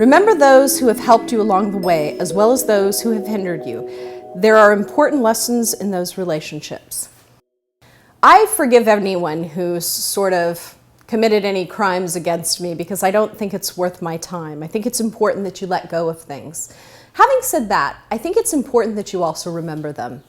Remember those who have helped you along the way, as well as those who have hindered you. There are important lessons in those relationships. I forgive anyone who's sort of committed any crimes against me because I don't think it's worth my time. I think it's important that you let go of things. Having said that, I think it's important that you also remember them.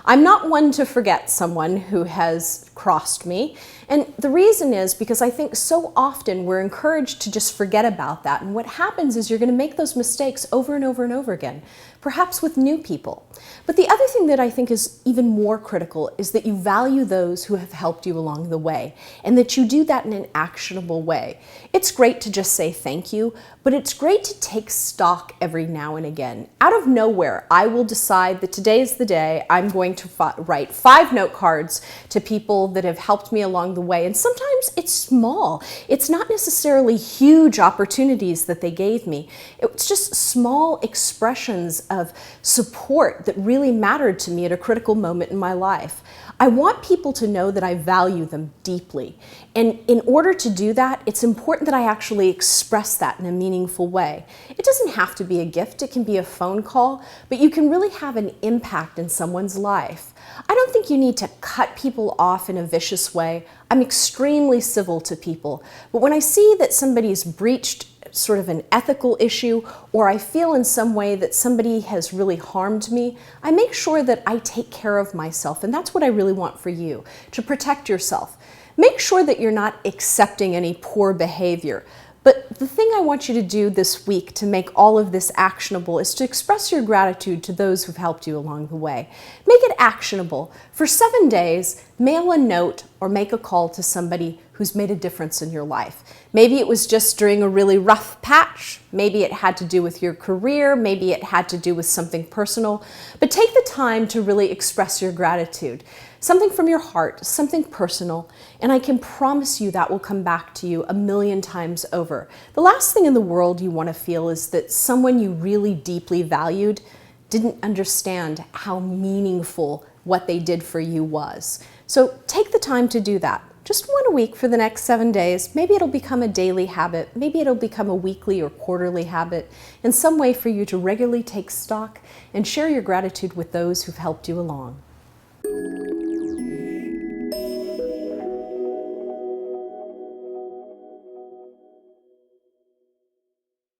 I'm not one to forget someone who has crossed me, and the reason is because I think so often we're encouraged to just forget about that, and what happens is you're going to make those mistakes over and over and over again, perhaps with new people. But the other thing that I think is even more critical is that you value those who have helped you along the way, and that you do that in an actionable way. It's great to just say thank you, but it's great to take stock every now and again. Out of nowhere, I will decide that today is the day I'm going to write 5 note cards to people that have helped me along the way. And sometimes it's small. It's not necessarily huge opportunities that they gave me. It's just small expressions of support that really mattered to me at a critical moment in my life. I want people to know that I value them deeply. And in order to do that, it's important that I actually express that in a meaningful way. It doesn't have to be a gift, it can be a phone call, but you can really have an impact in someone's life. I don't think you need to cut people off in a vicious way. I'm extremely civil to people, but when I see that somebody's breached sort of an ethical issue, or I feel in some way that somebody has really harmed me, I make sure that I take care of myself, and that's what I really want for you, to protect yourself. Make sure that you're not accepting any poor behavior. But the thing I want you to do this week to make all of this actionable is to express your gratitude to those who've helped you along the way. Make it actionable. For 7 days, mail a note or make a call to somebody who's made a difference in your life. Maybe it was just during a really rough patch. Maybe it had to do with your career. Maybe it had to do with something personal. But take the time to really express your gratitude. Something from your heart, something personal, and I can promise you that will come back to you 1,000,000 times over. The last thing in the world you want to feel is that someone you really deeply valued didn't understand how meaningful what they did for you was. So take the time to do that. Just 1 a week for the next 7 days. Maybe it'll become a daily habit. Maybe it'll become a weekly or quarterly habit in some way for you to regularly take stock and share your gratitude with those who've helped you along.